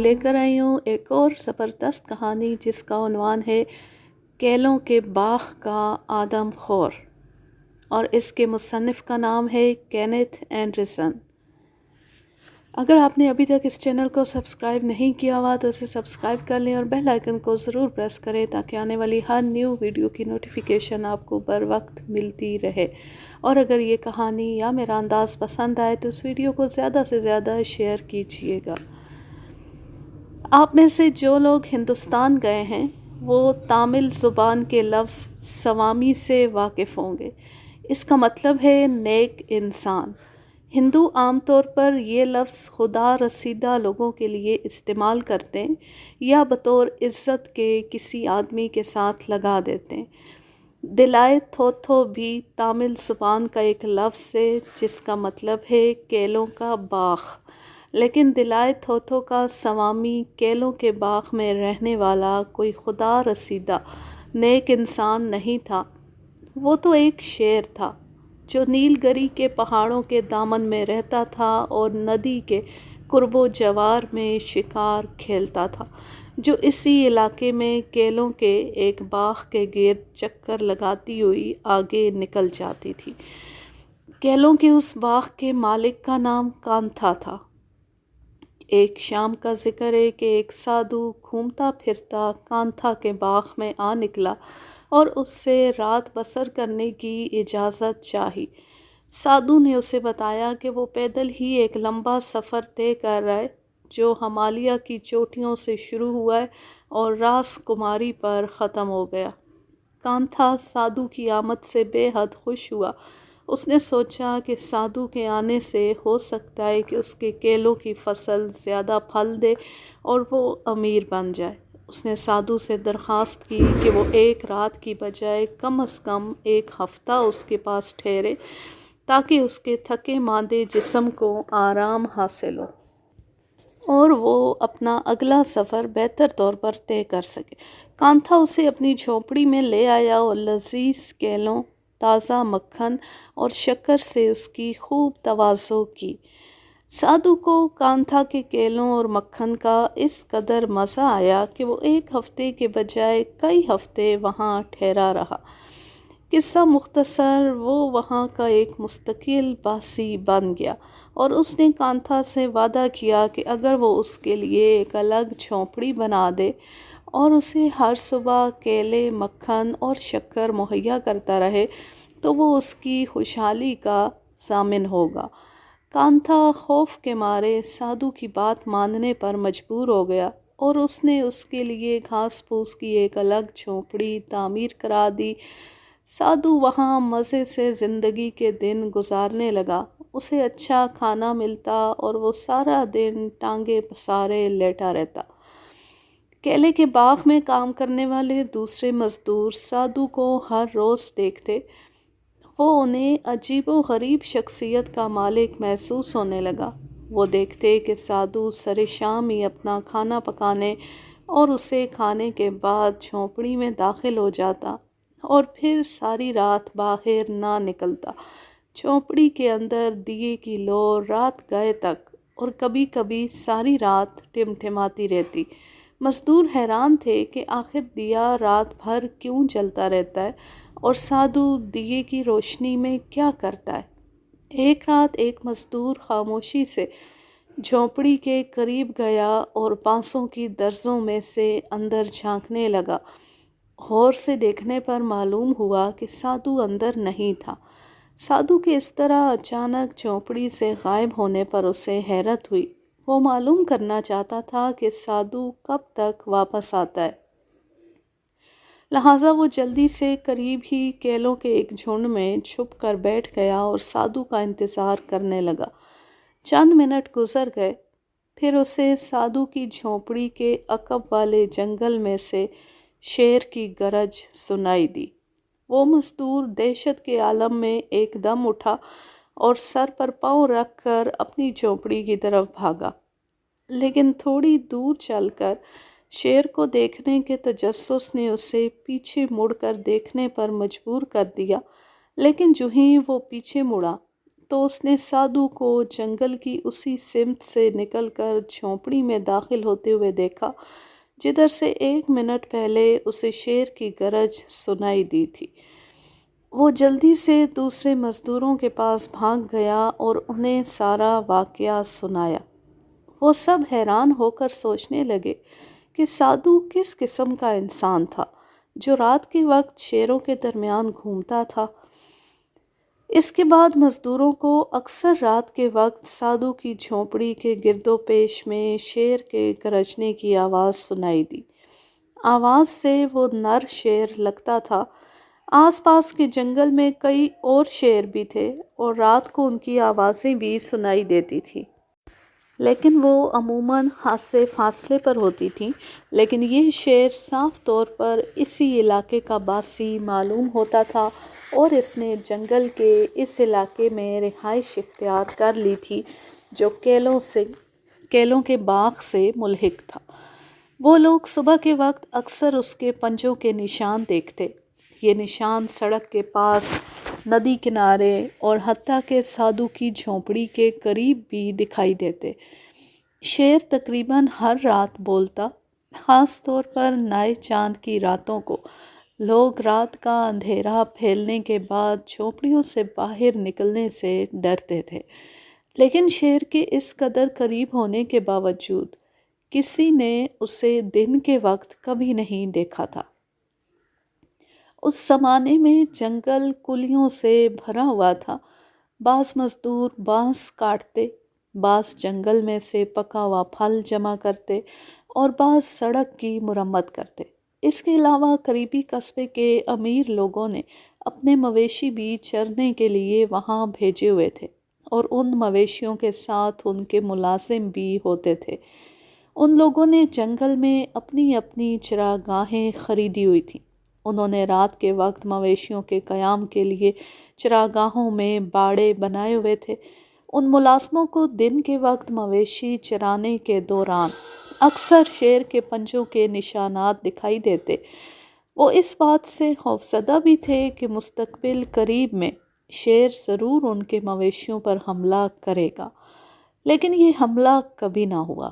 لے کر آئی ہوں ایک اور زبردست کہانی جس کا عنوان ہے کیلوں کے باغ کا آدم خور، اور اس کے مصنف کا نام ہے کینتھ اینڈرسن۔ اگر آپ نے ابھی تک اس چینل کو سبسکرائب نہیں کیا ہوا تو اسے سبسکرائب کر لیں اور بیل آئیکن کو ضرور پریس کریں تاکہ آنے والی ہر نیو ویڈیو کی نوٹیفیکیشن آپ کو بر وقت ملتی رہے۔ اور اگر یہ کہانی یا میرا انداز پسند آئے تو اس ویڈیو کو زیادہ سے زیادہ شیئر کیجیے گا۔ آپ میں سے جو لوگ ہندوستان گئے ہیں وہ تامل زبان کے لفظ سوامی سے واقف ہوں گے۔ اس کا مطلب ہے نیک انسان۔ ہندو عام طور پر یہ لفظ خدا رسیدہ لوگوں کے لیے استعمال کرتے ہیں یا بطور عزت کے کسی آدمی کے ساتھ لگا دیتے ہیں۔ دلائے تھوتھو بھی تامل زبان کا ایک لفظ ہے جس کا مطلب ہے کیلوں کا باغ، لیکن دلائے تھوتھو کا سوامی کیلوں کے باغ میں رہنے والا کوئی خدا رسیدہ نیک انسان نہیں تھا۔ وہ تو ایک شیر تھا جو نیل گری کے پہاڑوں کے دامن میں رہتا تھا اور ندی کے قرب و جوار میں شکار کھیلتا تھا، جو اسی علاقے میں کیلوں کے ایک باغ کے گرد چکر لگاتی ہوئی آگے نکل جاتی تھی۔ کیلوں کے اس باغ کے مالک کا نام کانتھا تھا۔ ایک شام کا ذکر ہے کہ ایک سادھو گھومتا پھرتا کانتھا کے باغ میں آ نکلا اور اس سے رات بسر کرنے کی اجازت چاہی۔ سادھو نے اسے بتایا کہ وہ پیدل ہی ایک لمبا سفر طے کر رہا ہے جو ہمالیہ کی چوٹیوں سے شروع ہوا ہے اور راس کماری پر ختم ہو گیا۔ کانتھا سادھو کی آمد سے بے حد خوش ہوا۔ اس نے سوچا کہ سادھو کے آنے سے ہو سکتا ہے کہ اس کے کیلوں کی فصل زیادہ پھل دے اور وہ امیر بن جائے۔ اس نے سادھو سے درخواست کی کہ وہ ایک رات کی بجائے کم از کم ایک ہفتہ اس کے پاس ٹھہرے تاکہ اس کے تھکے ماندے جسم کو آرام حاصل ہو اور وہ اپنا اگلا سفر بہتر طور پر طے کر سکے۔ کانتھا اسے اپنی جھونپڑی میں لے آیا اور لذیذ کیلوں، تازہ مکھن اور شکر سے اس کی خوب تواضع کی۔ سادھو کو کانتھا کے کیلوں اور مکھن کا اس قدر مزہ آیا کہ وہ ایک ہفتے کے بجائے کئی ہفتے وہاں ٹھہرا رہا۔ قصہ مختصر، وہ وہاں کا ایک مستقل باسی بن گیا اور اس نے کانتھا سے وعدہ کیا کہ اگر وہ اس کے لیے ایک الگ جھونپڑی بنا دے اور اسے ہر صبح کیلے، مکھن اور شکر مہیا کرتا رہے تو وہ اس کی خوشحالی کا ضامن ہوگا۔ کانتھا خوف کے مارے سادھو کی بات ماننے پر مجبور ہو گیا اور اس نے اس کے لیے گھاس پھوس کی ایک الگ جھونپڑی تعمیر کرا دی۔ سادھو وہاں مزے سے زندگی کے دن گزارنے لگا۔ اسے اچھا کھانا ملتا اور وہ سارا دن ٹانگیں پسارے لیٹا رہتا۔ کیلے کے باغ میں کام کرنے والے دوسرے مزدور سادھو کو ہر روز دیکھتے۔ وہ انہیں عجیب و غریب شخصیت کا مالک محسوس ہونے لگا۔ وہ دیکھتے کہ سادھو سر شام ہی اپنا کھانا پکانے اور اسے کھانے کے بعد جھونپڑی میں داخل ہو جاتا اور پھر ساری رات باہر نہ نکلتا۔ جھونپڑی کے اندر دیے کی لو رات گئے تک اور کبھی کبھی ساری رات ٹمٹماتی رہتی۔ مزدور حیران تھے کہ آخر دیا رات بھر کیوں جلتا رہتا ہے اور سادھو دیے کی روشنی میں کیا کرتا ہے۔ ایک رات ایک مزدور خاموشی سے جھونپڑی کے قریب گیا اور بانسوں کی درزوں میں سے اندر جھانکنے لگا۔ غور سے دیکھنے پر معلوم ہوا کہ سادھو اندر نہیں تھا۔ سادھو کے اس طرح اچانک جھونپڑی سے غائب ہونے پر اسے حیرت ہوئی۔ وہ معلوم کرنا چاہتا تھا کہ سادھو کب تک واپس آتا ہے۔ لہٰذا وہ جلدی سے قریب ہی کیلوں کے ایک جھنڈ میں چھپ کر بیٹھ گیا اور سادھو کا انتظار کرنے لگا۔ چند منٹ گزر گئے، پھر اسے سادھو کی جھونپڑی کے عقب والے جنگل میں سے شیر کی گرج سنائی دی۔ وہ مزدور دہشت کے عالم میں ایک دم اٹھا اور سر پر پاؤں رکھ کر اپنی جھونپڑی کی طرف بھاگا، لیکن تھوڑی دور چل کر شیر کو دیکھنے کے تجسس نے اسے پیچھے مڑ کر دیکھنے پر مجبور کر دیا۔ لیکن جو ہی وہ پیچھے مڑا، تو اس نے سادھو کو جنگل کی اسی سمت سے نکل کر جھونپڑی میں داخل ہوتے ہوئے دیکھا جدھر سے 1 منٹ پہلے اسے شیر کی گرج سنائی دی تھی۔ وہ جلدی سے دوسرے مزدوروں کے پاس بھاگ گیا اور انہیں سارا واقعہ سنایا۔ وہ سب حیران ہو کر سوچنے لگے کہ سادھو کس قسم کا انسان تھا جو رات کے وقت شیروں کے درمیان گھومتا تھا۔ اس کے بعد مزدوروں کو اکثر رات کے وقت سادھو کی جھونپڑی کے گرد و پیش میں شیر کے گرجنے کی آواز سنائی دی۔ آواز سے وہ نر شیر لگتا تھا۔ آس پاس کے جنگل میں کئی اور شیر بھی تھے اور رات کو ان کی آوازیں بھی سنائی دیتی تھیں، لیکن وہ عموماً خاصے فاصلے پر ہوتی تھیں۔ لیکن یہ شیر صاف طور پر اسی علاقے کا باسی معلوم ہوتا تھا اور اس نے جنگل کے اس علاقے میں رہائش اختیار کر لی تھی جو کیلوں کے باغ سے ملحق تھا۔ وہ لوگ صبح کے وقت اکثر اس کے پنجوں کے نشان دیکھتے۔ یہ نشان سڑک کے پاس، ندی کنارے اور حتیٰ کہ سادھو کی جھونپڑی کے قریب بھی دکھائی دیتے۔ شیر تقریباً ہر رات بولتا، خاص طور پر نائے چاند کی راتوں کو۔ لوگ رات کا اندھیرا پھیلنے کے بعد جھونپڑیوں سے باہر نکلنے سے ڈرتے تھے، لیکن شیر کے اس قدر قریب ہونے کے باوجود کسی نے اسے دن کے وقت کبھی نہیں دیکھا تھا۔ اس زمانے میں جنگل کلیوں سے بھرا ہوا تھا۔ بعض مزدور بانس کاٹتے، بعض جنگل میں سے پکا ہوا پھل جمع کرتے اور بعض سڑک کی مرمت کرتے۔ اس کے علاوہ قریبی قصبے کے امیر لوگوں نے اپنے مویشی بھی چرنے کے لیے وہاں بھیجے ہوئے تھے اور ان مویشیوں کے ساتھ ان کے ملازم بھی ہوتے تھے۔ ان لوگوں نے جنگل میں اپنی اپنی چراگاہیں خریدی ہوئی تھیں۔ انہوں نے رات کے وقت مویشیوں کے قیام کے لیے چراگاہوں میں باڑے بنائے ہوئے تھے۔ ان ملازموں کو دن کے وقت مویشی چرانے کے دوران اکثر شیر کے پنجوں کے نشانات دکھائی دیتے۔ وہ اس بات سے خوفزدہ بھی تھے کہ مستقبل قریب میں شیر ضرور ان کے مویشیوں پر حملہ کرے گا، لیکن یہ حملہ کبھی نہ ہوا۔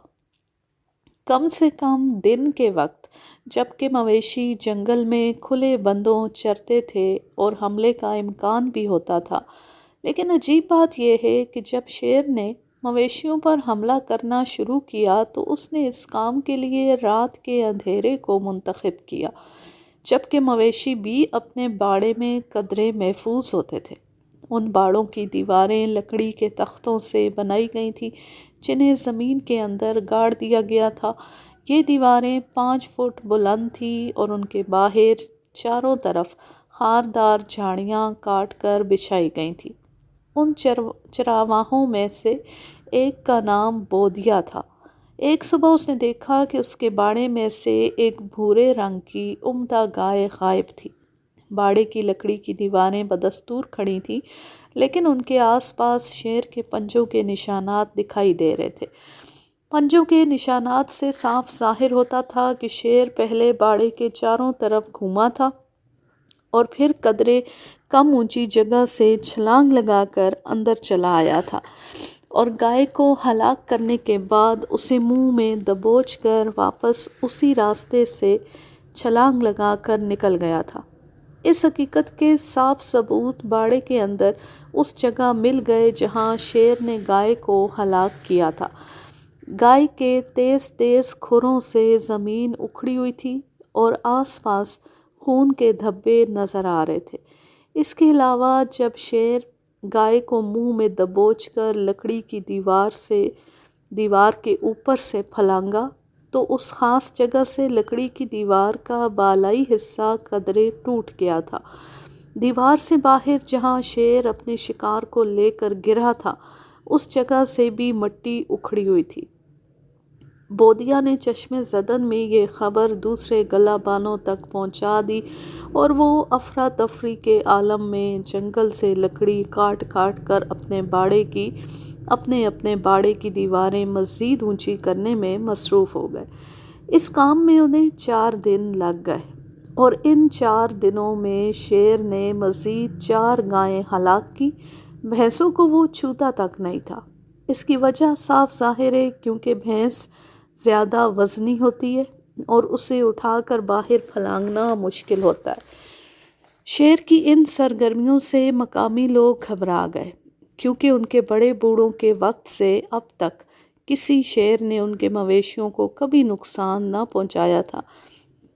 کم سے کم دن کے وقت جب کہ مویشی جنگل میں کھلے بندوں چرتے تھے اور حملے کا امکان بھی ہوتا تھا۔ لیکن عجیب بات یہ ہے کہ جب شیر نے مویشیوں پر حملہ کرنا شروع کیا تو اس نے اس کام کے لیے رات کے اندھیرے کو منتخب کیا، جبکہ مویشی بھی اپنے باڑے میں قدرے محفوظ ہوتے تھے۔ ان باڑوں کی دیواریں لکڑی کے تختوں سے بنائی گئی تھیں جنہیں زمین کے اندر گاڑ دیا گیا تھا۔ یہ دیواریں 5 فٹ بلند تھیں اور ان کے باہر چاروں طرف خاردار جھاڑیاں کاٹ کر بچھائی گئی تھیں۔ ان چراواہوں میں سے ایک کا نام بودیا تھا۔ ایک صبح اس نے دیکھا کہ اس کے باڑے میں سے ایک بھورے رنگ کی عمدہ گائے غائب تھی۔ باڑے کی لکڑی کی دیواریں بدستور کھڑی تھیں، لیکن ان کے آس پاس شیر کے پنجوں کے نشانات دکھائی دے رہے تھے۔ پنجوں کے نشانات سے صاف ظاہر ہوتا تھا کہ شیر پہلے باڑے کے چاروں طرف گھوما تھا اور پھر قدرے کم اونچی جگہ سے چھلانگ لگا کر اندر چلا آیا تھا اور گائے کو ہلاک کرنے کے بعد اسے منہ میں دبوچ کر واپس اسی راستے سے چھلانگ لگا کر نکل گیا تھا۔ اس حقیقت کے صاف ثبوت باڑے کے اندر اس جگہ مل گئے جہاں شیر نے گائے کو ہلاک کیا تھا۔ گائے کے تیز تیز کھروں سے زمین اکھڑی ہوئی تھی اور آس پاس خون کے دھبے نظر آ رہے تھے۔ اس کے علاوہ جب شیر گائے کو منہ میں دبوچ کر لکڑی کی دیوار کے اوپر سے پھلانگا تو اس خاص جگہ سے لکڑی کی دیوار کا بالائی حصہ قدرے ٹوٹ گیا تھا۔ دیوار سے باہر جہاں شیر اپنے شکار کو لے کر گرا تھا اس جگہ سے بھی مٹی اکھڑی ہوئی تھی۔ بودیا نے چشم زدن میں یہ خبر دوسرے گلہ بانوں تک پہنچا دی اور وہ افراتفری کے عالم میں جنگل سے لکڑی کاٹ کاٹ کر اپنے اپنے باڑے کی دیواریں مزید اونچی کرنے میں مصروف ہو گئے۔ اس کام میں انہیں 4 دن لگ گئے اور ان 4 دنوں میں شیر نے مزید 4 گائیں ہلاک کی بھینسوں کو وہ چھوتا تک نہیں تھا۔ اس کی وجہ صاف ظاہر ہے، کیونکہ بھینس زیادہ وزنی ہوتی ہے اور اسے اٹھا کر باہر پھلانگنا مشکل ہوتا ہے۔ شیر کی ان سرگرمیوں سے مقامی لوگ گھبرا گئے، کیونکہ ان کے بڑے بوڑھوں کے وقت سے اب تک کسی شیر نے ان کے مویشیوں کو کبھی نقصان نہ پہنچایا تھا۔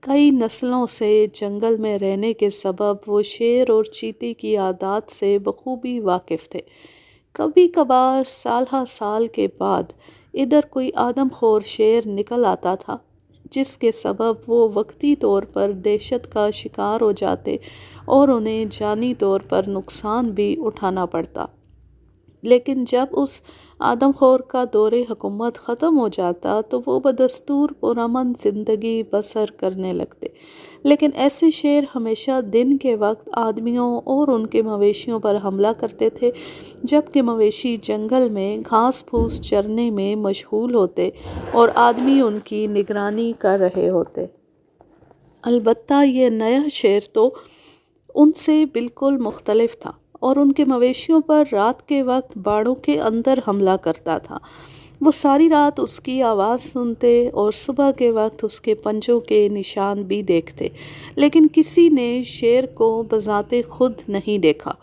کئی نسلوں سے جنگل میں رہنے کے سبب وہ شیر اور چیتے کی عادات سے بخوبی واقف تھے۔ کبھی کبھار سالہ سال کے بعد ادھر کوئی آدم خور شیر نکل آتا تھا، جس کے سبب وہ وقتی طور پر دہشت کا شکار ہو جاتے اور انہیں جانی طور پر نقصان بھی اٹھانا پڑتا۔ لیکن جب اس آدم خور کا دور حکومت ختم ہو جاتا تو وہ بدستور پرامن زندگی بسر کرنے لگتے۔ لیکن ایسے شیر ہمیشہ دن کے وقت آدمیوں اور ان کے مویشیوں پر حملہ کرتے تھے، جبکہ مویشی جنگل میں گھاس پھوس چرنے میں مشغول ہوتے اور آدمی ان کی نگرانی کر رہے ہوتے۔ البتہ یہ نیا شیر تو ان سے بالکل مختلف تھا اور ان کے مویشیوں پر رات کے وقت باڑوں کے اندر حملہ کرتا تھا۔ وہ ساری رات اس کی آواز سنتے اور صبح کے وقت اس کے پنجوں کے نشان بھی دیکھتے، لیکن کسی نے شیر کو بذات خود نہیں دیکھا،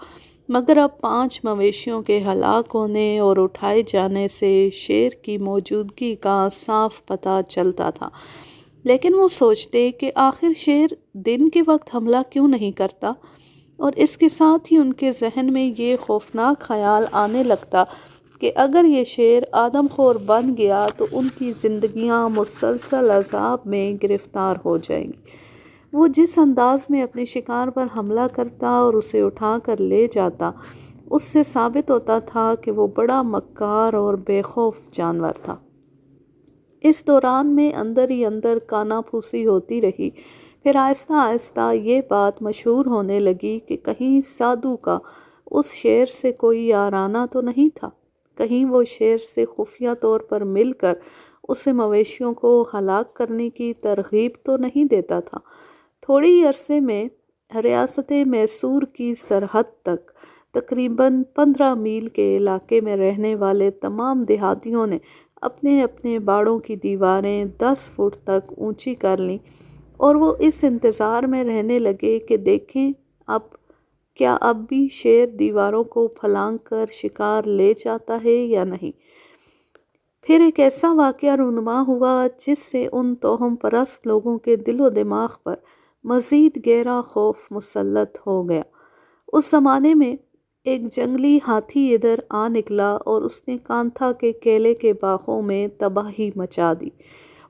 مگر اب 5 مویشیوں کے ہلاک ہونے اور اٹھائے جانے سے شیر کی موجودگی کا صاف پتہ چلتا تھا۔ لیکن وہ سوچتے کہ آخر شیر دن کے وقت حملہ کیوں نہیں کرتا، اور اس کے ساتھ ہی ان کے ذہن میں یہ خوفناک خیال آنے لگتا کہ اگر یہ شیر آدم خور بن گیا تو ان کی زندگیاں مسلسل عذاب میں گرفتار ہو جائیں گی۔ وہ جس انداز میں اپنے شکار پر حملہ کرتا اور اسے اٹھا کر لے جاتا، اس سے ثابت ہوتا تھا کہ وہ بڑا مکار اور بے خوف جانور تھا۔ اس دوران میں اندر ہی اندر کانا پھوسی ہوتی رہی۔ پھر آہستہ آہستہ یہ بات مشہور ہونے لگی کہ کہیں سادھو کا اس شیر سے کوئی یارانہ تو نہیں تھا، کہیں وہ شیر سے خفیہ طور پر مل کر اسے مویشیوں کو ہلاک کرنے کی ترغیب تو نہیں دیتا تھا۔ تھوڑے ہی عرصے میں ریاست میسور کی سرحد تک تقریباً 15 میل کے علاقے میں رہنے والے تمام دیہاتیوں نے اپنے اپنے باڑوں کی دیواریں 10 فٹ تک اونچی کر لیں، اور وہ اس انتظار میں رہنے لگے کہ دیکھیں کیا اب بھی شیر دیواروں کو پھلانگ کر شکار لے جاتا ہے یا نہیں۔ پھر ایک ایسا واقعہ رونما ہوا جس سے ان توہم پرست لوگوں کے دل و دماغ پر مزید گہرا خوف مسلط ہو گیا۔ اس زمانے میں ایک جنگلی ہاتھی ادھر آ نکلا اور اس نے کانتھا کے کیلے کے باغوں میں تباہی مچا دی۔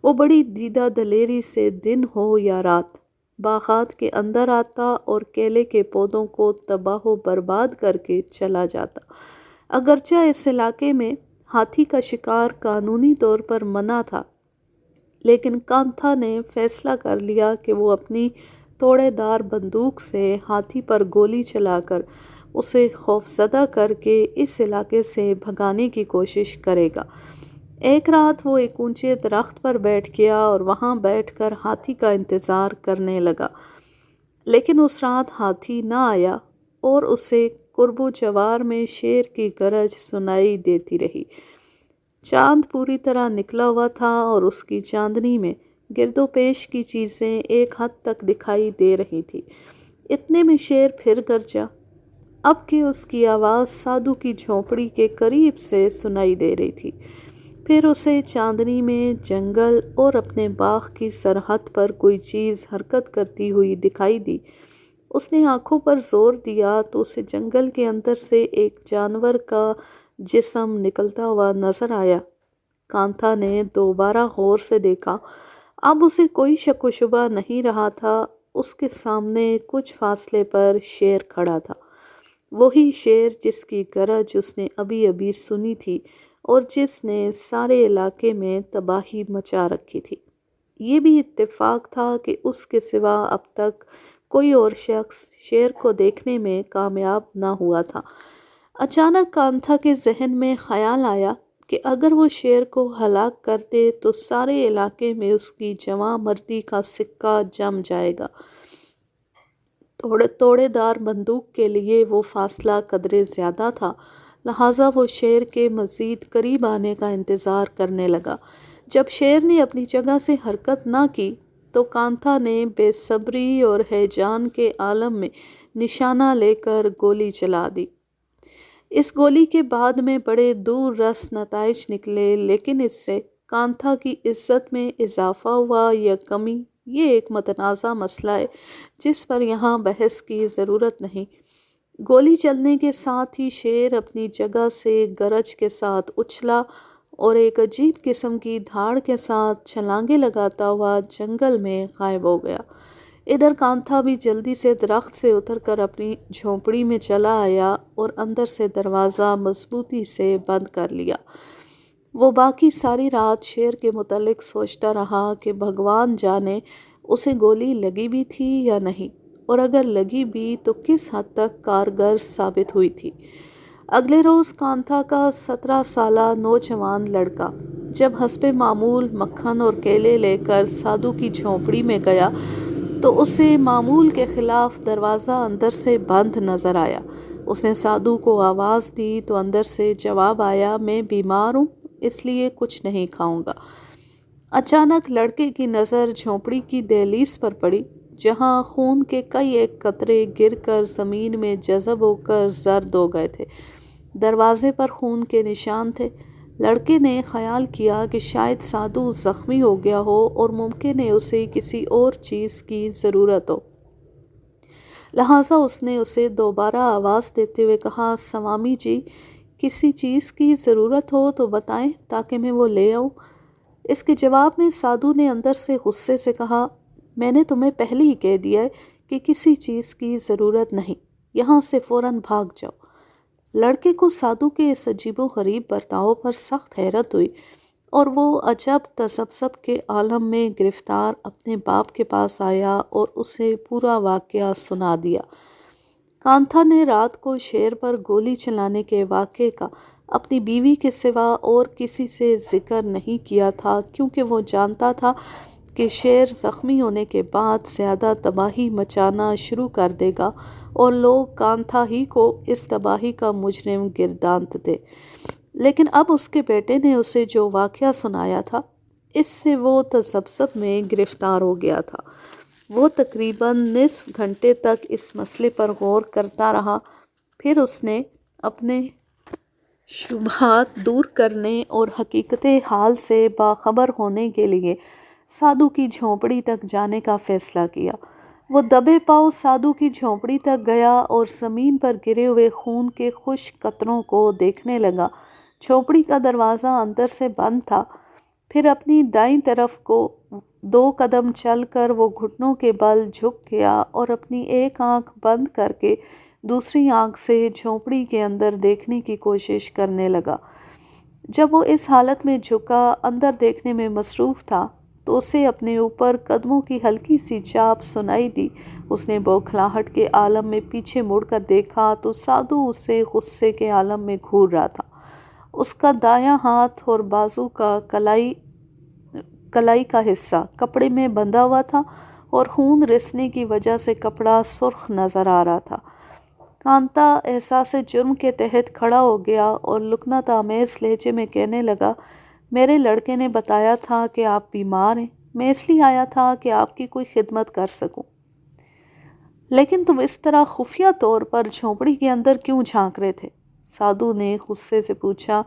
وہ بڑی دیدہ دلیری سے دن ہو یا رات باغات کے اندر آتا اور کیلے کے پودوں کو تباہ و برباد کر کے چلا جاتا۔ اگرچہ اس علاقے میں ہاتھی کا شکار قانونی طور پر منع تھا، لیکن کانتھا نے فیصلہ کر لیا کہ وہ اپنی توڑے دار بندوق سے ہاتھی پر گولی چلا کر اسے خوفزدہ کر کے اس علاقے سے بھگانے کی کوشش کرے گا۔ ایک رات وہ ایک اونچے درخت پر بیٹھ گیا اور وہاں بیٹھ کر ہاتھی کا انتظار کرنے لگا، لیکن اس رات ہاتھی نہ آیا اور اسے قرب و جوار میں شیر کی گرج سنائی دیتی رہی۔ چاند پوری طرح نکلا ہوا تھا اور اس کی چاندنی میں گرد و پیش کی چیزیں ایک حد تک دکھائی دے رہی تھی۔ اتنے میں شیر پھر گرجا، اب کہ اس کی آواز سادھو کی جھونپڑی کے قریب سے سنائی دے رہی تھی۔ پھر اسے چاندنی میں جنگل اور اپنے باغ کی سرحد پر کوئی چیز حرکت کرتی ہوئی دکھائی دی۔ اس نے آنکھوں پر زور دیا تو اسے جنگل کے اندر سے ایک جانور کا جسم نکلتا ہوا نظر آیا۔ کانتھا نے دوبارہ غور سے دیکھا، اب اسے کوئی شک و شبہ نہیں رہا تھا، اس کے سامنے کچھ فاصلے پر شیر کھڑا تھا، وہی شیر جس کی گرج اس نے ابھی ابھی سنی تھی اور جس نے سارے علاقے میں تباہی مچا رکھی تھی۔ یہ بھی اتفاق تھا کہ اس کے سوا اب تک کوئی اور شخص شیر کو دیکھنے میں کامیاب نہ ہوا تھا۔ اچانک کانتھا کے ذہن میں خیال آیا کہ اگر وہ شیر کو ہلاک کر دے تو سارے علاقے میں اس کی جواں مردی کا سکہ جم جائے گا۔ توڑے دار بندوق کے لیے وہ فاصلہ قدرے زیادہ تھا، لہٰذا وہ شیر کے مزید قریب آنے کا انتظار کرنے لگا۔ جب شیر نے اپنی جگہ سے حرکت نہ کی تو کانتھا نے بے صبری اور ہیجان کے عالم میں نشانہ لے کر گولی چلا دی۔ اس گولی کے بعد میں بڑے دور رس نتائج نکلے، لیکن اس سے کانتھا کی عزت میں اضافہ ہوا یا کمی، یہ ایک متنازع مسئلہ ہے جس پر یہاں بحث کی ضرورت نہیں۔ گولی چلنے کے ساتھ ہی شیر اپنی جگہ سے گرج کے ساتھ اچھلا اور ایک عجیب قسم کی دھاڑ کے ساتھ چھلانگیں لگاتا ہوا جنگل میں غائب ہو گیا۔ ادھر کانتھا بھی جلدی سے درخت سے اتر کر اپنی جھونپڑی میں چلا آیا اور اندر سے دروازہ مضبوطی سے بند کر لیا۔ وہ باقی ساری رات شیر کے متعلق سوچتا رہا کہ بھگوان جانے اسے گولی لگی بھی تھی یا نہیں، اور اگر لگی بھی تو کس حد تک کارگر ثابت ہوئی تھی۔ اگلے روز کانتھا کا 17 سالہ نوجوان لڑکا جب حسب معمول مکھن اور کیلے لے کر سادھو کی جھونپڑی میں گیا تو اسے معمول کے خلاف دروازہ اندر سے بند نظر آیا۔ اس نے سادھو کو آواز دی تو اندر سے جواب آیا، میں بیمار ہوں اس لیے کچھ نہیں کھاؤں گا۔ اچانک لڑکے کی نظر جھونپڑی کی دہلیز پر پڑی، جہاں خون کے کئی ایک قطرے گر کر زمین میں جذب ہو کر زرد ہو گئے تھے۔ دروازے پر خون کے نشان تھے۔ لڑکے نے خیال کیا کہ شاید سادھو زخمی ہو گیا ہو اور ممکن ہے اسے کسی اور چیز کی ضرورت ہو، لہٰذا اس نے اسے دوبارہ آواز دیتے ہوئے کہا، سوامی جی، کسی چیز کی ضرورت ہو تو بتائیں تاکہ میں وہ لے آؤں۔ اس کے جواب میں سادھو نے اندر سے غصے سے کہا، میں نے تمہیں پہلے ہی کہہ دیا ہے کہ کسی چیز کی ضرورت نہیں، یہاں سے فوراً بھاگ جاؤ۔ لڑکے کو سادھو کے اس عجیب و غریب برتاؤ پر سخت حیرت ہوئی اور وہ عجب تذبذب کے عالم میں گرفتار اپنے باپ کے پاس آیا اور اسے پورا واقعہ سنا دیا۔ کانتھا نے رات کو شیر پر گولی چلانے کے واقعے کا اپنی بیوی کے سوا اور کسی سے ذکر نہیں کیا تھا، کیونکہ وہ جانتا تھا کہ شیر زخمی ہونے کے بعد زیادہ تباہی مچانا شروع کر دے گا اور لوگ کانتھا ہی کو اس تباہی کا مجرم گردانتے۔ لیکن اب اس کے بیٹے نے اسے جو واقعہ سنایا تھا، اس سے وہ تذبذب میں گرفتار ہو گیا تھا۔ وہ تقریباً نصف گھنٹے تک اس مسئلے پر غور کرتا رہا، پھر اس نے اپنے شبہات دور کرنے اور حقیقت حال سے باخبر ہونے کے لیے سادھو کی جھونپڑی تک جانے کا فیصلہ کیا۔ وہ دبے پاؤں سادھو کی جھونپڑی تک گیا اور زمین پر گرے ہوئے خون کے خشک قطروں کو دیکھنے لگا۔ جھونپڑی کا دروازہ اندر سے بند تھا۔ پھر اپنی دائیں طرف کو 2 قدم چل کر وہ گھٹنوں کے بل جھک گیا اور اپنی ایک آنکھ بند کر کے دوسری آنکھ سے جھونپڑی کے اندر دیکھنے کی کوشش کرنے لگا۔ جب وہ اس حالت میں جھکا اندر دیکھنے میں مصروف تھا تو اسے اپنے اوپر قدموں کی ہلکی سی چاپ سنائی دی۔ اس نے بوکھلاہٹ کے عالم میں پیچھے مڑ کر دیکھا تو سادھو اسے غصے کے عالم میں گھور رہا تھا۔ اس کا دایاں ہاتھ اور بازو کا کلائی کا حصہ کپڑے میں بندھا ہوا تھا اور خون رسنے کی وجہ سے کپڑا سرخ نظر آ رہا تھا۔ کانتا احساس جرم کے تحت کھڑا ہو گیا اور لکنت آمیز لہجے میں کہنے لگا، میرے لڑکے نے بتایا تھا کہ آپ بیمار ہیں، میں اس لیے آیا تھا کہ آپ کی کوئی خدمت کر سکوں، لیکن تم اس طرح خفیہ طور پر جھونپڑی کے اندر کیوں جھانک رہے تھے؟ سادھو نے غصے سے پوچھا،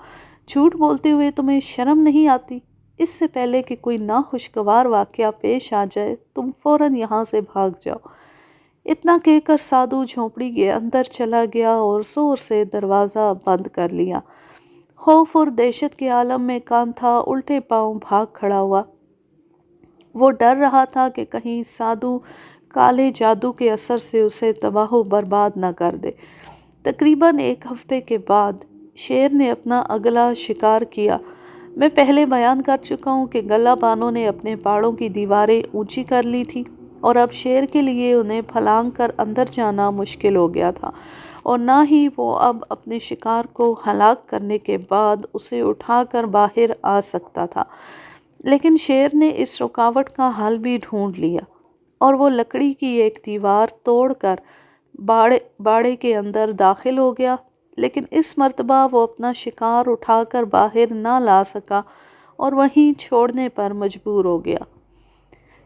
جھوٹ بولتے ہوئے تمہیں شرم نہیں آتی؟ اس سے پہلے کہ کوئی ناخوشگوار واقعہ پیش آ جائے تم فوراً یہاں سے بھاگ جاؤ۔ اتنا کہہ کر سادھو جھونپڑی کے اندر چلا گیا اور زور سے دروازہ بند کر لیا۔ خوف اور دہشت کے عالم میں کانتھا الٹے پاؤں بھاگ کھڑا ہوا۔ وہ ڈر رہا تھا کہ کہیں سادھو کالے جادو کے اثر سے اسے تباہ و برباد نہ کر دے۔ تقریباً 1 ہفتے کے بعد شیر نے اپنا اگلا شکار کیا۔ میں پہلے بیان کر چکا ہوں کہ گلہ بانوں نے اپنے باڑوں کی دیواریں اونچی کر لی تھی اور اب شیر کے لیے انہیں پھلانگ کر اندر جانا مشکل ہو گیا تھا، اور نہ ہی وہ اب اپنے شکار کو ہلاک کرنے کے بعد اسے اٹھا کر باہر آ سکتا تھا۔ لیکن شیر نے اس رکاوٹ کا حل بھی ڈھونڈ لیا۔ اور وہ لکڑی کی ایک دیوار توڑ کر باڑے کے اندر داخل ہو گیا، لیکن اس مرتبہ وہ اپنا شکار اٹھا کر باہر نہ لا سکا اور وہیں چھوڑنے پر مجبور ہو گیا۔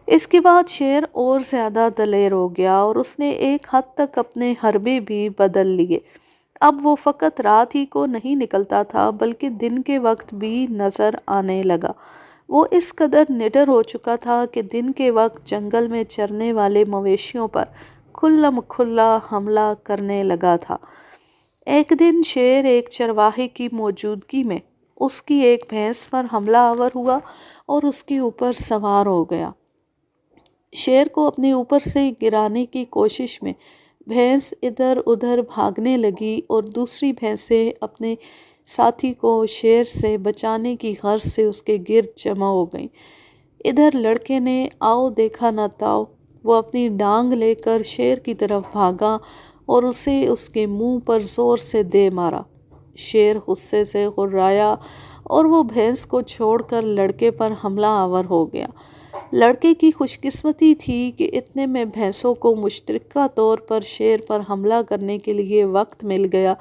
اس کے بعد شیر اور زیادہ دلیر ہو گیا اور اس نے ایک حد تک اپنے حربے بھی بدل لیے۔ اب وہ فقط رات ہی کو نہیں نکلتا تھا بلکہ دن کے وقت بھی نظر آنے لگا۔ وہ اس قدر نڈر ہو چکا تھا کہ دن کے وقت جنگل میں چرنے والے مویشیوں پر کھلم کھلا حملہ کرنے لگا تھا۔ ایک دن شیر ایک چرواہے کی موجودگی میں اس کی ایک بھینس پر حملہ آور ہوا اور اس کے اوپر سوار ہو گیا۔ شیر کو اپنے اوپر سے گرانے کی کوشش میں بھینس ادھر ادھر بھاگنے لگی اور دوسری بھینسیں اپنے ساتھی کو شیر سے بچانے کی غرض سے اس کے گرد جمع ہو گئیں۔ ادھر لڑکے نے آؤ دیکھا نہ تاؤ، وہ اپنی ڈانگ لے کر شیر کی طرف بھاگا اور اسے اس کے منہ پر زور سے دے مارا۔ شیر غصے سے غرایا اور وہ بھینس کو چھوڑ کر لڑکے پر حملہ آور ہو گیا۔ لڑکے کی خوش قسمتی تھی کہ اتنے میں بھینسوں کو مشترکہ طور پر شیر پر حملہ کرنے کے لیے وقت مل گیا۔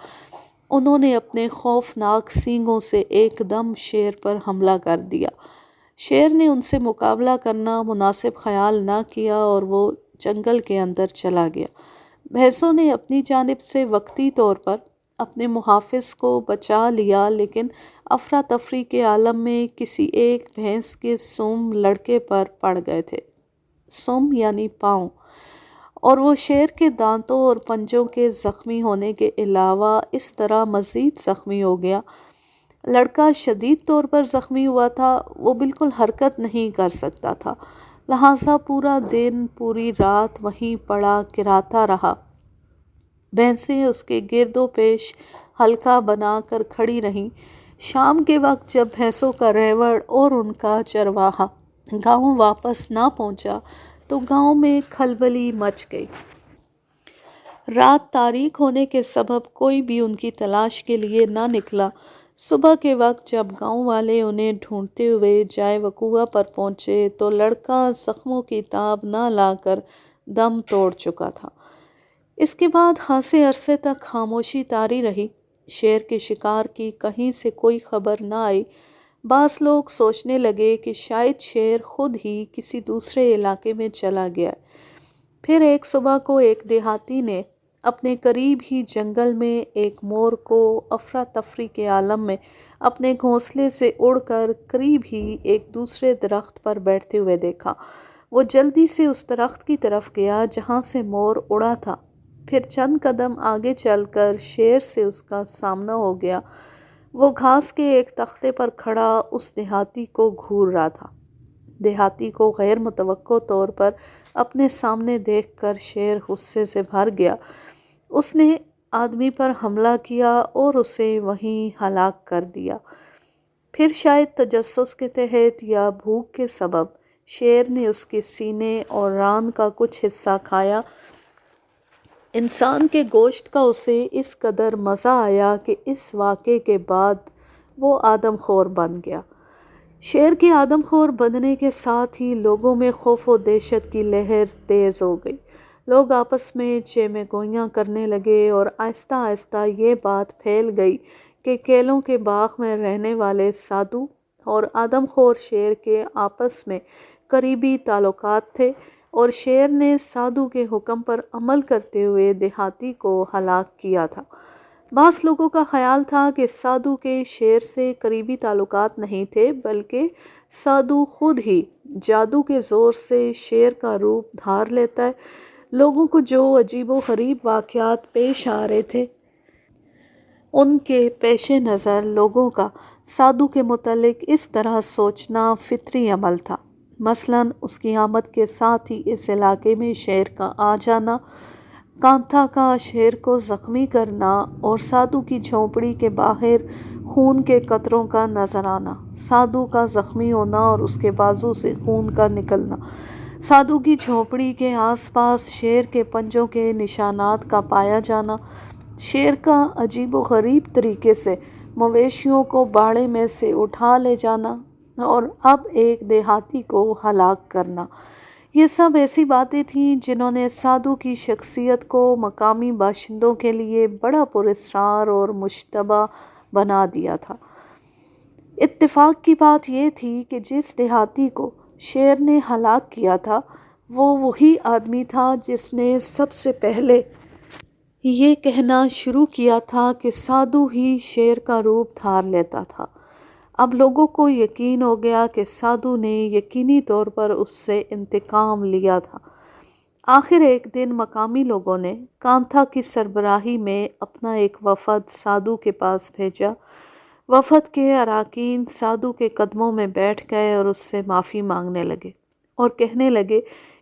انہوں نے اپنے خوفناک سینگوں سے ایک دم شیر پر حملہ کر دیا۔ شیر نے ان سے مقابلہ کرنا مناسب خیال نہ کیا اور وہ جنگل کے اندر چلا گیا۔ بھینسوں نے اپنی جانب سے وقتی طور پر اپنے محافظ کو بچا لیا، لیکن افراتفری کے عالم میں کسی ایک بھینس کے سم لڑکے پر پڑ گئے تھے۔ سم یعنی پاؤں، اور وہ شیر کے دانتوں اور پنجوں کے زخمی ہونے کے علاوہ اس طرح مزید زخمی ہو گیا۔ لڑکا شدید طور پر زخمی ہوا تھا، وہ بالکل حرکت نہیں کر سکتا تھا، لہٰذا پورا دن پوری رات وہیں پڑا کراتا رہا۔ بھینسیں اس کے گرد و پیش حلقہ بنا کر کھڑی رہیں۔ شام کے وقت جب بھینسوں کا ریوڑ اور ان کا چرواہا گاؤں واپس نہ پہنچا تو گاؤں میں کھلبلی مچ گئی۔ رات تاریک ہونے کے سبب کوئی بھی ان کی تلاش کے لیے نہ نکلا۔ صبح کے وقت جب گاؤں والے انہیں ڈھونڈتے ہوئے جائے وقوع پر پہنچے تو لڑکا زخموں کی تاب نہ لا کر دم توڑ چکا تھا۔ اس کے بعد خاصے عرصے تک خاموشی طاری رہی۔ شیر کے شکار کی کہیں سے کوئی خبر نہ آئی۔ بعض لوگ سوچنے لگے کہ شاید شیر خود ہی کسی دوسرے علاقے میں چلا گیا ہے۔ پھر ایک صبح کو ایک دیہاتی نے اپنے قریب ہی جنگل میں ایک مور کو افراتفری کے عالم میں اپنے گھونسلے سے اڑ کر قریب ہی ایک دوسرے درخت پر بیٹھتے ہوئے دیکھا۔ وہ جلدی سے اس درخت کی طرف گیا جہاں سے مور اڑا تھا۔ پھر چند قدم آگے چل کر شیر سے اس کا سامنا ہو گیا۔ وہ گھاس کے ایک تختے پر کھڑا اس دیہاتی کو گھور رہا تھا۔ دیہاتی کو غیر متوقع طور پر اپنے سامنے دیکھ کر شیر غصے سے بھر گیا۔ اس نے آدمی پر حملہ کیا اور اسے وہیں ہلاک کر دیا۔ پھر شاید تجسس کے تحت یا بھوک کے سبب شیر نے اس کے سینے اور ران کا کچھ حصہ کھایا۔ انسان کے گوشت کا اسے اس قدر مزہ آیا کہ اس واقعے کے بعد وہ آدم خور بن گیا۔ شیر کے آدم خور بننے کے ساتھ ہی لوگوں میں خوف و دہشت کی لہر تیز ہو گئی۔ لوگ آپس میں چیمے گوئیاں کرنے لگے اور آہستہ آہستہ یہ بات پھیل گئی کہ کیلوں کے باغ میں رہنے والے سادھو اور آدم خور شیر کے آپس میں قریبی تعلقات تھے اور شیر نے سادھو کے حکم پر عمل کرتے ہوئے دیہاتی کو ہلاک کیا تھا۔ بعض لوگوں کا خیال تھا کہ سادھو کے شیر سے قریبی تعلقات نہیں تھے بلکہ سادھو خود ہی جادو کے زور سے شیر کا روپ دھار لیتا ہے۔ لوگوں کو جو عجیب و غریب واقعات پیش آ رہے تھے ان کے پیش نظر لوگوں کا سادھو کے متعلق اس طرح سوچنا فطری عمل تھا۔ مثلاً اس کی آمد کے ساتھ ہی اس علاقے میں شیر کا آ جانا، کانتھا کا شیر کو زخمی کرنا اور سادھو کی جھونپڑی کے باہر خون کے قطروں کا نظر آنا، سادھو کا زخمی ہونا اور اس کے بازو سے خون کا نکلنا، سادھو کی جھونپڑی کے آس پاس شیر کے پنجوں کے نشانات کا پایا جانا، شیر کا عجیب و غریب طریقے سے مویشیوں کو باڑے میں سے اٹھا لے جانا اور اب ایک دیہاتی کو ہلاک کرنا۔ یہ سب ایسی باتیں تھیں جنہوں نے سادھو کی شخصیت کو مقامی باشندوں کے لیے بڑا پراسرار اور مشتبہ بنا دیا تھا۔ اتفاق کی بات یہ تھی کہ جس دیہاتی کو شیر نے ہلاک کیا تھا وہ وہی آدمی تھا جس نے سب سے پہلے یہ کہنا شروع کیا تھا کہ سادھو ہی شیر کا روپ دھار لیتا تھا۔ اب لوگوں کو یقین ہو گیا کہ سادھو نے یقینی طور پر اس سے انتقام لیا تھا۔ آخر ایک دن مقامی لوگوں نے کانتھا کی سربراہی میں اپنا ایک وفد سادھو کے پاس بھیجا۔ وفد کے اراکین سادھو کے قدموں میں بیٹھ گئے اور اس سے معافی مانگنے لگے اور کہنے لگے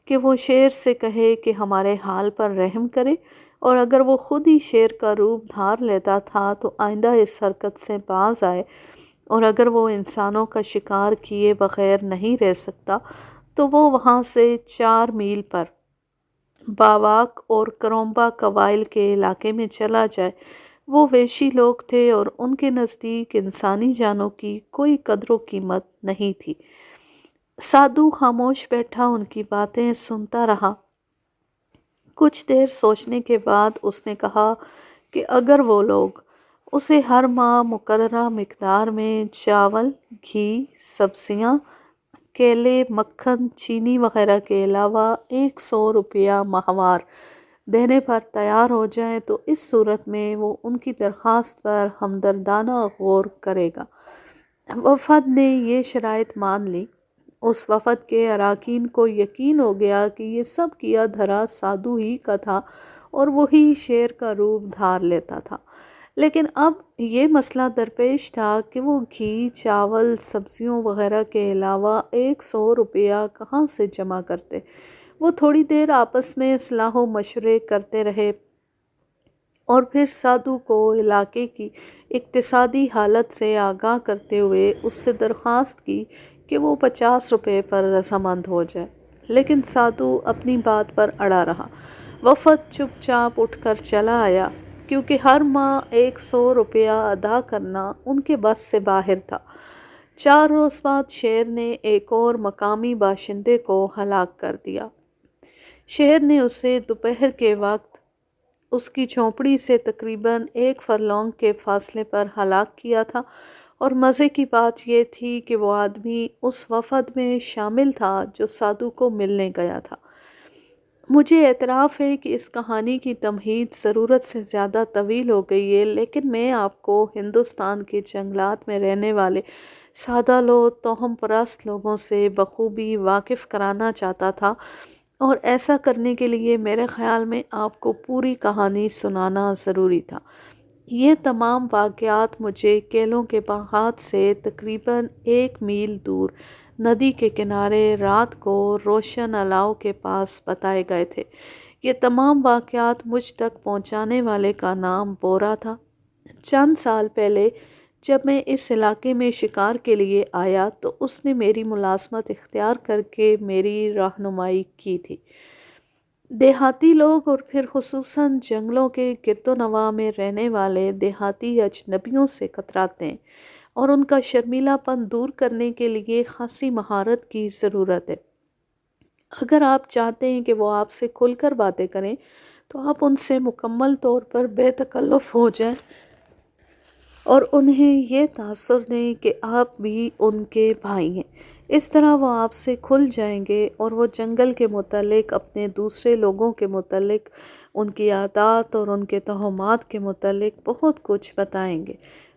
کہ وہ شیر سے کہے کہ ہمارے حال پر رحم کرے، اور اگر وہ خود ہی شیر کا روپ دھار لیتا تھا تو آئندہ اس حرکت سے باز آئے، اور اگر وہ انسانوں کا شکار کیے بغیر نہیں رہ سکتا تو وہ وہاں سے 4 میل پر باواک اور کرومبا قبائل کے علاقے میں چلا جائے۔ وہ ویشی لوگ تھے اور ان کے نزدیک انسانی جانوں کی کوئی قدر و قیمت نہیں تھی۔ سادھو خاموش بیٹھا ان کی باتیں سنتا رہا۔ کچھ دیر سوچنے کے بعد اس نے کہا کہ اگر وہ لوگ اسے ہر ماہ مقررہ مقدار میں چاول، گھی، سبزیاں، کیلے، مکھن، چینی وغیرہ کے علاوہ 100 روپیہ ماہوار دینے پر تیار ہو جائیں تو اس صورت میں وہ ان کی درخواست پر ہمدردانہ غور کرے گا۔ وفد نے یہ شرائط مان لی۔ اس وفد کے اراکین کو یقین ہو گیا کہ یہ سب کیا دھرا سادھو ہی کا تھا اور وہی شیر کا روپ دھار لیتا تھا۔ لیکن اب یہ مسئلہ درپیش تھا کہ وہ گھی، چاول، سبزیوں وغیرہ کے علاوہ 100 روپیہ کہاں سے جمع کرتے۔ وہ تھوڑی دیر آپس میں اصلاح و مشورے کرتے رہے اور پھر سادھو کو علاقے کی اقتصادی حالت سے آگاہ کرتے ہوئے اس سے درخواست کی کہ وہ 50 روپے پر رضامند ہو جائے، لیکن سادھو اپنی بات پر اڑا رہا۔ وفد چپ چاپ اٹھ کر چلا آیا کیونکہ ہر ماہ 100 روپیہ ادا کرنا ان کے بس سے باہر تھا۔ 4 روز بعد شیر نے ایک اور مقامی باشندے کو ہلاک کر دیا۔ شیر نے اسے دوپہر کے وقت اس کی جھونپڑی سے تقریباً 1 فرلانگ کے فاصلے پر ہلاک کیا تھا، اور مزے کی بات یہ تھی کہ وہ آدمی اس وفد میں شامل تھا جو سادھو کو ملنے گیا تھا۔ مجھے اعتراف ہے کہ اس کہانی کی تمہید ضرورت سے زیادہ طویل ہو گئی ہے، لیکن میں آپ کو ہندوستان کے جنگلات میں رہنے والے سادہ لو توہم پرست لوگوں سے بخوبی واقف کرانا چاہتا تھا، اور ایسا کرنے کے لیے میرے خیال میں آپ کو پوری کہانی سنانا ضروری تھا۔ یہ تمام واقعات مجھے کیلوں کے باغات سے تقریباً 1 میل دور ندی کے کنارے رات کو روشن الاؤ کے پاس بتائے گئے تھے۔ یہ تمام واقعات مجھ تک پہنچانے والے کا نام بورا تھا۔ چند سال پہلے جب میں اس علاقے میں شکار کے لیے آیا تو اس نے میری ملازمت اختیار کر کے میری رہنمائی کی تھی۔ دیہاتی لوگ اور پھر خصوصاً جنگلوں کے گرد و نواح میں رہنے والے دیہاتی اجنبیوں سے کتراتے ہیں، اور ان کا شرمیلا پن دور کرنے کے لیے خاصی مہارت کی ضرورت ہے۔ اگر آپ چاہتے ہیں کہ وہ آپ سے کھل کر باتیں کریں تو آپ ان سے مکمل طور پر بے تکلف ہو جائیں اور انہیں یہ تاثر دیں کہ آپ بھی ان کے بھائی ہیں۔ اس طرح وہ آپ سے کھل جائیں گے اور وہ جنگل کے متعلق، اپنے دوسرے لوگوں کے متعلق، ان کی عادات اور ان کے توہمات کے متعلق بہت کچھ بتائیں گے۔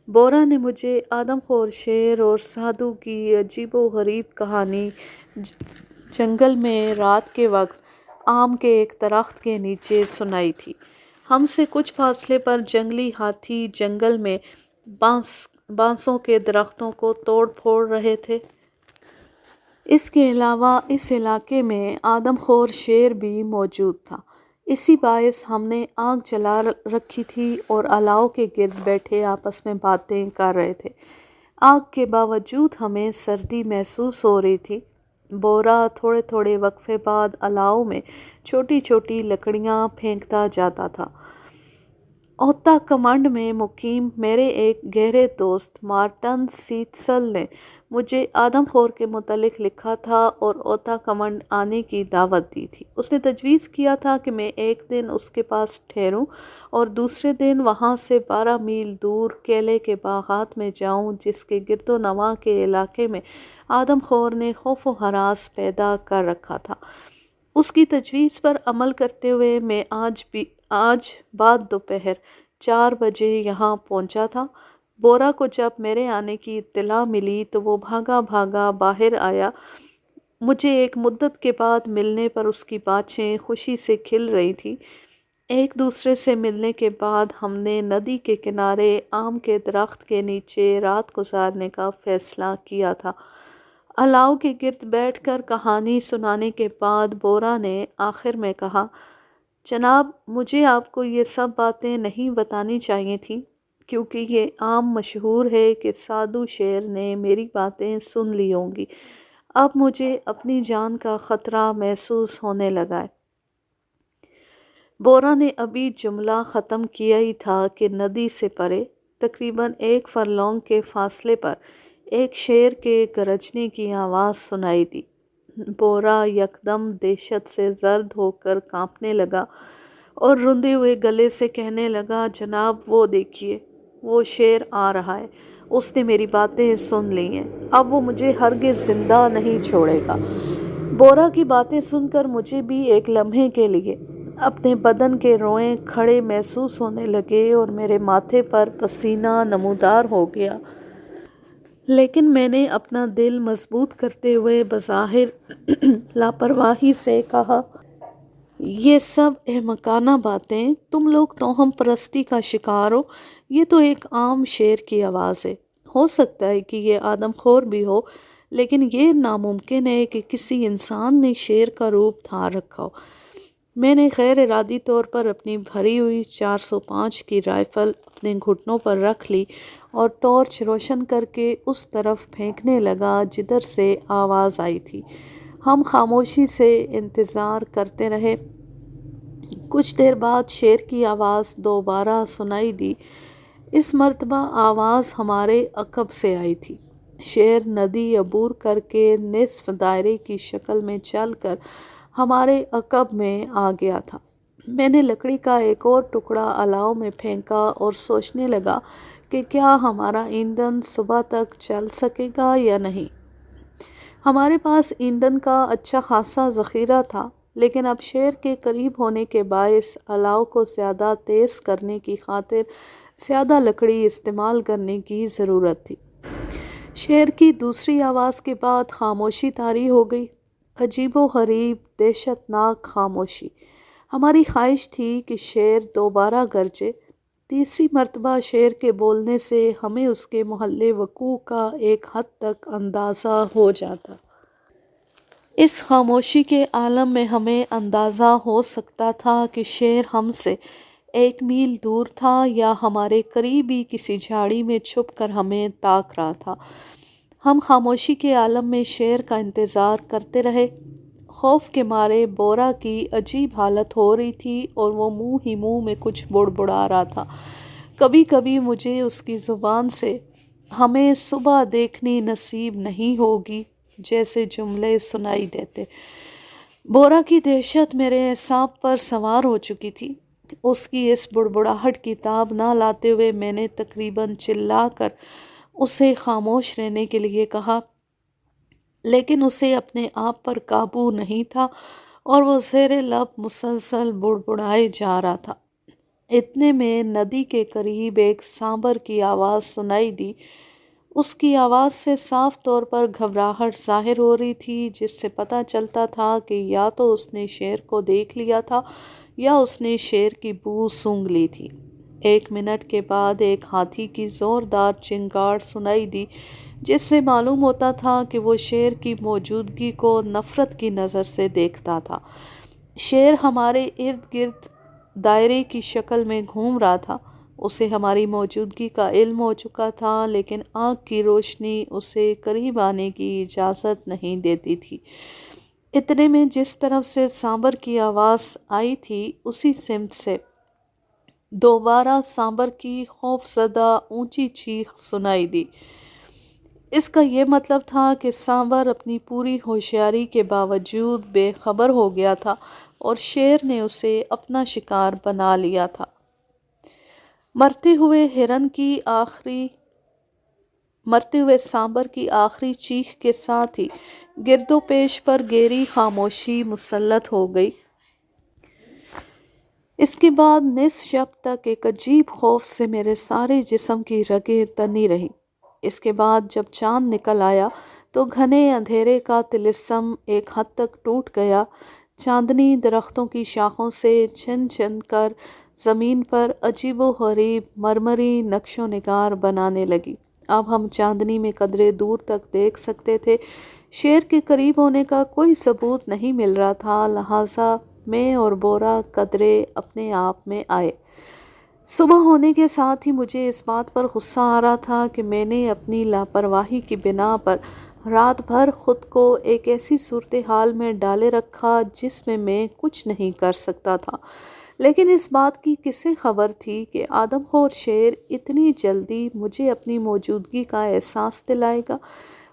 بورا نے مجھے آدم خور شیر اور سادھو کی عجیب و غریب کہانی جنگل میں رات کے وقت آم کے ایک درخت کے نیچے سنائی تھی۔ ہم سے کچھ فاصلے پر جنگلی ہاتھی جنگل میں بانسوں کے درختوں کو توڑ پھوڑ رہے تھے۔ اس کے علاوہ اس علاقے میں آدم خور شیر بھی موجود تھا۔ اسی باعث ہم نے آگ جلا رکھی تھی اور الاؤ کے گرد بیٹھے آپس میں باتیں کر رہے تھے۔ آگ کے باوجود ہمیں سردی محسوس ہو رہی تھی۔ بورا تھوڑے تھوڑے وقفے بعد الاؤ میں چھوٹی چھوٹی لکڑیاں پھینکتا جاتا تھا۔ اوتا کمانڈ میں مقیم میرے ایک گہرے دوست مارٹن سیتسل نے مجھے آدم خور کے متعلق لکھا تھا اور اوتا کمنڈ آنے کی دعوت دی تھی۔ اس نے تجویز کیا تھا کہ میں ایک دن اس کے پاس ٹھہروں اور دوسرے دن وہاں سے 12 میل دور کیلے کے باغات میں جاؤں، جس کے گرد و نواح کے علاقے میں آدم خور نے خوف و ہراس پیدا کر رکھا تھا۔ اس کی تجویز پر عمل کرتے ہوئے میں آج بعد دوپہر 4 بجے یہاں پہنچا تھا۔ بورا کو جب میرے آنے کی اطلاع ملی تو وہ بھاگا بھاگا باہر آیا۔ مجھے ایک مدت کے بعد ملنے پر اس کی بانچیں خوشی سے کھل رہی تھیں۔ ایک دوسرے سے ملنے کے بعد ہم نے ندی کے کنارے آم کے درخت کے نیچے رات گزارنے کا فیصلہ کیا تھا۔ الاؤ کے گرد بیٹھ کر کہانی سنانے کے بعد بورا نے آخر میں کہا، جناب، مجھے آپ کو یہ سب باتیں نہیں بتانی چاہیے تھیں، کیونکہ یہ عام مشہور ہے کہ سادھو شیر نے میری باتیں سن لی ہوں گی۔ اب مجھے اپنی جان کا خطرہ محسوس ہونے لگا ہے۔ بورا نے ابھی جملہ ختم کیا ہی تھا کہ ندی سے پرے، تقریباً 1 فرلانگ کے فاصلے پر، ایک شیر کے گرجنے کی آواز سنائی دی۔ بورا یکدم دہشت سے زرد ہو کر کانپنے لگا اور رندے ہوئے گلے سے کہنے لگا، جناب، وہ دیکھیے، وہ شیر آ رہا ہے، اس نے میری باتیں سن لی ہیں، اب وہ مجھے ہرگز زندہ نہیں چھوڑے گا۔ بورا کی باتیں سن کر مجھے بھی ایک لمحے کے لیے اپنے بدن کے روئیں کھڑے محسوس ہونے لگے اور میرے ماتھے پر پسینہ نمودار ہو گیا، لیکن میں نے اپنا دل مضبوط کرتے ہوئے بظاہر لاپرواہی سے کہا، یہ سب احمقانہ باتیں، تم لوگ توہم پرستی کا شکار ہو، یہ تو ایک عام شیر کی آواز ہے۔ ہو سکتا ہے کہ یہ آدم خور بھی ہو، لیکن یہ ناممکن ہے کہ کسی انسان نے شیر کا روپ دھار رکھا ہو۔ میں نے غیر ارادی طور پر اپنی بھری ہوئی 405 کی رائفل اپنے گھٹنوں پر رکھ لی اور ٹارچ روشن کر کے اس طرف پھینکنے لگا جدھر سے آواز آئی تھی۔ ہم خاموشی سے انتظار کرتے رہے۔ کچھ دیر بعد شیر کی آواز دوبارہ سنائی دی۔ اس مرتبہ آواز ہمارے عقب سے آئی تھی۔ شیر ندی عبور کر کے نصف دائرے کی شکل میں چل کر ہمارے عقب میں آ گیا تھا۔ میں نے لکڑی کا ایک اور ٹکڑا الاؤ میں پھینکا اور سوچنے لگا کہ کیا ہمارا ایندھن صبح تک چل سکے گا یا نہیں۔ ہمارے پاس ایندھن کا اچھا خاصا ذخیرہ تھا، لیکن اب شیر کے قریب ہونے کے باعث الاؤ کو زیادہ تیز کرنے کی خاطر زیادہ لکڑی استعمال کرنے کی ضرورت تھی۔ شیر کی دوسری آواز کے بعد خاموشی طاری ہو گئی، عجیب و غریب، دہشت ناک خاموشی۔ ہماری خواہش تھی کہ شیر دوبارہ گرجے۔ تیسری مرتبہ شیر کے بولنے سے ہمیں اس کے محل وقوع کا ایک حد تک اندازہ ہو جاتا۔ اس خاموشی کے عالم میں ہمیں اندازہ ہو سکتا تھا کہ شیر ہم سے 1 میل دور تھا یا ہمارے قریب ہی کسی جھاڑی میں چھپ کر ہمیں تاک رہا تھا۔ ہم خاموشی کے عالم میں شیر کا انتظار کرتے رہے۔ خوف کے مارے بورا کی عجیب حالت ہو رہی تھی اور وہ منہ ہی منہ میں کچھ بڑبڑا رہا تھا۔ کبھی کبھی مجھے اس کی زبان سے ہمیں صبح دیکھنی نصیب نہیں ہوگی جیسے جملے سنائی دیتے۔ بورا کی دہشت میرے اعصاب پر سوار ہو چکی تھی۔ اس کی اس بڑبڑاہٹ کی تاب نہ لاتے ہوئے میں نے تقریباً چلا کر اسے خاموش رہنے کے لیے کہا، لیکن اسے اپنے آپ پر قابو نہیں تھا اور وہ زیر لب مسلسل بڑبڑائے جا رہا تھا۔ اتنے میں ندی کے قریب ایک سانبر کی آواز سنائی دی۔ اس کی آواز سے صاف طور پر گھبراہٹ ظاہر ہو رہی تھی، جس سے پتہ چلتا تھا کہ یا تو اس نے شیر کو دیکھ لیا تھا یا اس نے شیر کی بو سونگھ لی تھی۔ 1 منٹ کے بعد ایک ہاتھی کی زوردار چنگاڑ سنائی دی، جس سے معلوم ہوتا تھا کہ وہ شیر کی موجودگی کو نفرت کی نظر سے دیکھتا تھا۔ شیر ہمارے ارد گرد دائرے کی شکل میں گھوم رہا تھا۔ اسے ہماری موجودگی کا علم ہو چکا تھا، لیکن آنکھ کی روشنی اسے قریب آنے کی اجازت نہیں دیتی تھی۔ اتنے میں جس طرف سے سانبر کی آواز آئی تھی اسی سمت سے دوبارہ سانبر کی خوف زدہ اونچی چیخ سنائی دی۔ اس کا یہ مطلب تھا کہ سانبر اپنی پوری ہوشیاری کے باوجود بے خبر ہو گیا تھا اور شیر نے اسے اپنا شکار بنا لیا تھا۔ مرتے ہوئے سانبر کی آخری چیخ کے ساتھ ہی گرد و پیش پر گہری خاموشی مسلط ہو گئی۔ اس کے بعد نصف شب تک ایک عجیب خوف سے میرے سارے جسم کی رگیں تنی رہیں۔ اس کے بعد جب چاند نکل آیا تو گھنے اندھیرے کا طلسم ایک حد تک ٹوٹ گیا۔ چاندنی درختوں کی شاخوں سے چھن چھن کر زمین پر عجیب و غریب مرمری نقش و نگار بنانے لگی۔ اب ہم چاندنی میں قدرے دور تک دیکھ سکتے تھے۔ شیر کے قریب ہونے کا کوئی ثبوت نہیں مل رہا تھا، لہٰذا میں اور بورا قدرے اپنے آپ میں آئے۔ صبح ہونے کے ساتھ ہی مجھے اس بات پر غصہ آ رہا تھا کہ میں نے اپنی لاپرواہی کی بنا پر رات بھر خود کو ایک ایسی صورتحال میں ڈالے رکھا جس میں میں کچھ نہیں کر سکتا تھا۔ لیکن اس بات کی کسے خبر تھی کہ آدم خور شیر اتنی جلدی مجھے اپنی موجودگی کا احساس دلائے گا؟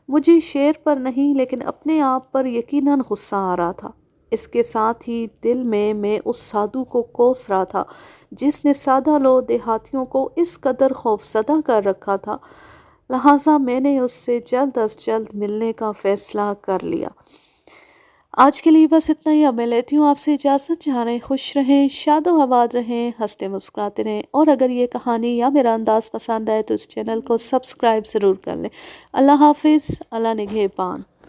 مجھے شیر پر نہیں لیکن اپنے آپ پر یقیناً غصہ آ رہا تھا۔ اس کے ساتھ ہی دل میں اس سادھو کو کوس رہا تھا جس نے سادہ لو دیہاتیوں کو اس قدر خوفزدہ کر رکھا تھا، لہٰذا میں نے اس سے جلد از جلد ملنے کا فیصلہ کر لیا۔ آج کے لیے بس اتنا ہی، اب میں لیتی ہوں آپ سے اجازت۔ جہاں رہیں خوش رہیں، شاد و آباد رہیں، ہنستے مسکراتے رہیں، اور اگر یہ کہانی یا میرا انداز پسند آئے تو اس چینل کو سبسکرائب ضرور کر لیں۔ اللہ حافظ، اللہ نگہبان۔